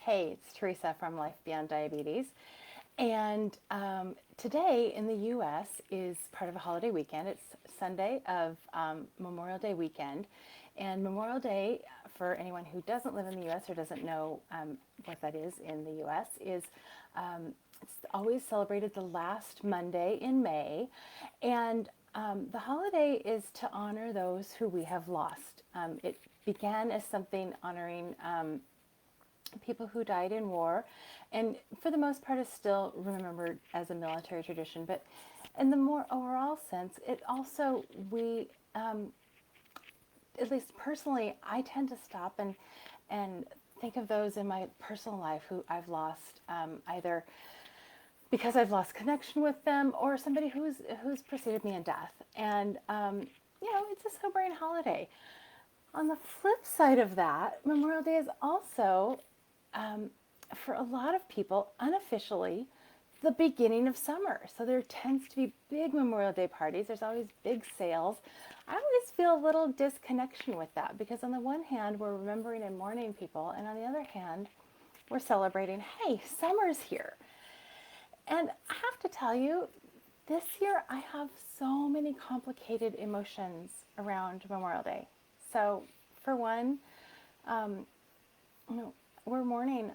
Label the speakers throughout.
Speaker 1: Hey, it's Teresa from Life Beyond Diabetes. And today in the US is part of a holiday weekend. It's Sunday of Memorial Day weekend. And Memorial Day, for anyone who doesn't live in the US or doesn't know what that is in the US, is it's always celebrated the last Monday in May. And the holiday is to honor those who we have lost. It began as something honoring people who died in war, and for the most part is still remembered as a military tradition. But in the more overall sense, it also, at least personally, I tend to stop and think of those in my personal life who I've lost, either because I've lost connection with them or somebody who's preceded me in death. And it's a sobering holiday. On the flip side of that, Memorial Day is also, for a lot of people, unofficially, the beginning of summer. So there tends to be big Memorial Day parties. There's always big sales. I always feel a little disconnection with that because on the one hand, we're remembering and mourning people, and on the other hand, we're celebrating, hey, summer's here. And I have to tell you, this year I have so many complicated emotions around Memorial Day. So for one, we're mourning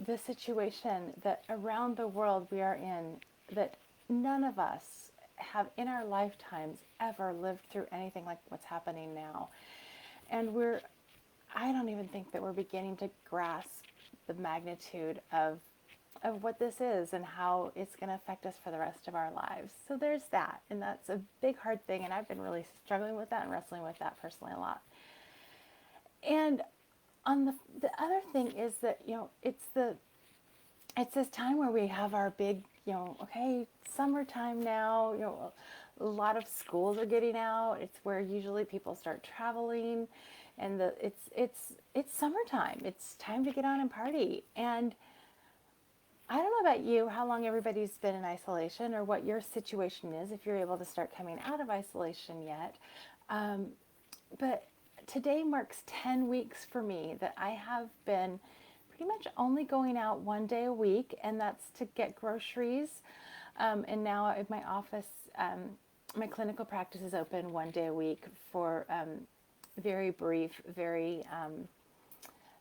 Speaker 1: the situation that around the world we are in, that none of us have in our lifetimes ever lived through anything like what's happening now. And I don't even think that we're beginning to grasp the magnitude of what this is and how it's going to affect us for the rest of our lives. So there's that, and that's a big hard thing, and I've been really struggling with that and wrestling with that personally a lot. And on the other thing is that it's this time where we have our big, okay, summertime now, a lot of schools are getting out. It's where usually people start traveling, and it's summertime. It's time to get on and party. And I don't know about you, how long everybody's been in isolation or what your situation is, if you're able to start coming out of isolation yet. But today marks 10 weeks for me that I have been pretty much only going out one day a week, and that's to get groceries. And now at my office, my clinical practice is open one day a week for very brief, very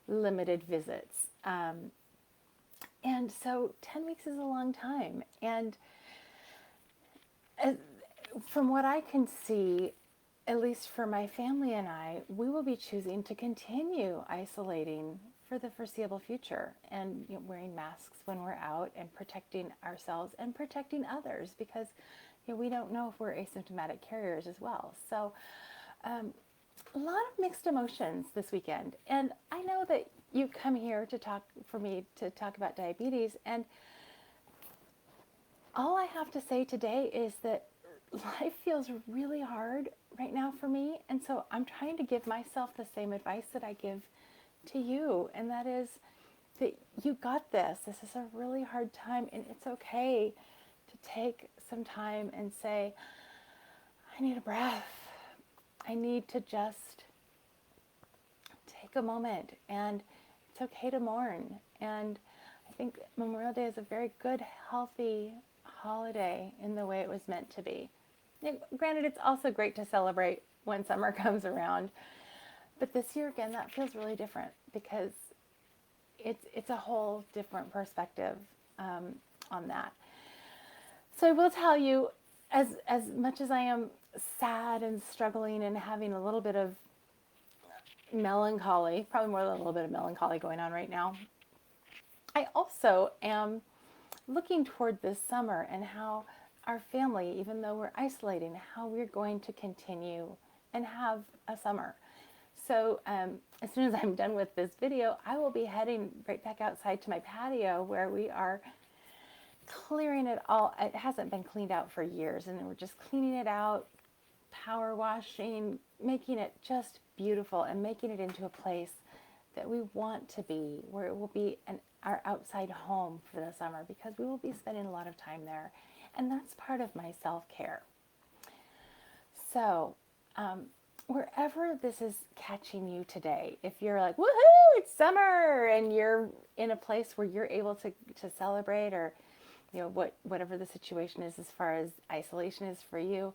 Speaker 1: limited visits. And so 10 weeks is a long time. And from what I can see, at least for my family and I, we will be choosing to continue isolating for the foreseeable future and wearing masks when we're out and protecting ourselves and protecting others because we don't know if we're asymptomatic carriers as well. So a lot of mixed emotions this weekend. And I know that you come here to talk about diabetes, and all I have to say today is that life feels really hard right now for me, and so I'm trying to give myself the same advice that I give to you, and that is that you got this. This is a really hard time, and it's okay to take some time and say, I need a breath. I need to just take a moment, and it's okay to mourn. And I think Memorial Day is a very good, healthy holiday in the way it was meant to be. Now, granted, it's also great to celebrate when summer comes around, but this year, again, that feels really different because it's a whole different perspective on that. So I will tell you, as much as I am sad and struggling and having a little bit of melancholy, probably more than a little bit of melancholy going on right now, I also am looking toward this summer and how our family, even though we're isolating, how we're going to continue and have a summer. So as soon as I'm done with this video, I will be heading right back outside to my patio where we are clearing it all. It hasn't been cleaned out for years, and we're just cleaning it out, power washing, making it just beautiful and making it into a place that we want to be, where it will be our outside home for the summer, because we will be spending a lot of time there. And that's part of my self-care. So wherever this is catching you today, if you're like, woohoo, it's summer, and you're in a place where you're able to celebrate, or whatever the situation is as far as isolation is for you,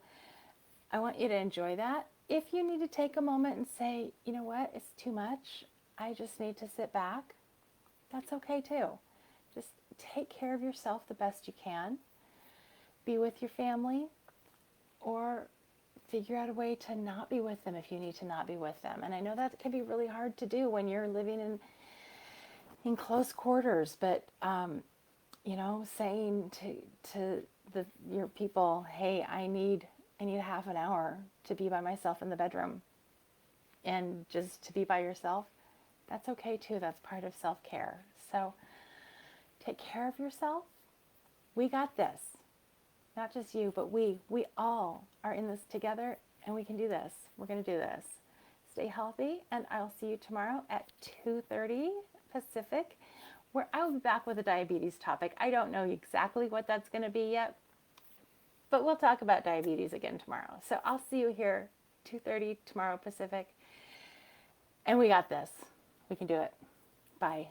Speaker 1: I want you to enjoy that. If you need to take a moment and say, you know what, it's too much, I just need to sit back, that's okay too. Just take care of yourself the best you can. Be with your family, or figure out a way to not be with them if you need to not be with them. And I know that can be really hard to do when you're living in close quarters, but saying to your people, hey, I need a half an hour to be by myself in the bedroom, and just to be by yourself, that's okay too. That's part of self-care. So take care of yourself. We got this. Not just you, but we all are in this together, and we can do this. We're going to do this. Stay healthy, and I'll see you tomorrow at 2:30 Pacific, where I will be back with a diabetes topic. I don't know exactly what that's going to be yet, but we'll talk about diabetes again tomorrow. So I'll see you here 2:30 tomorrow Pacific, and we got this. We can do it. Bye.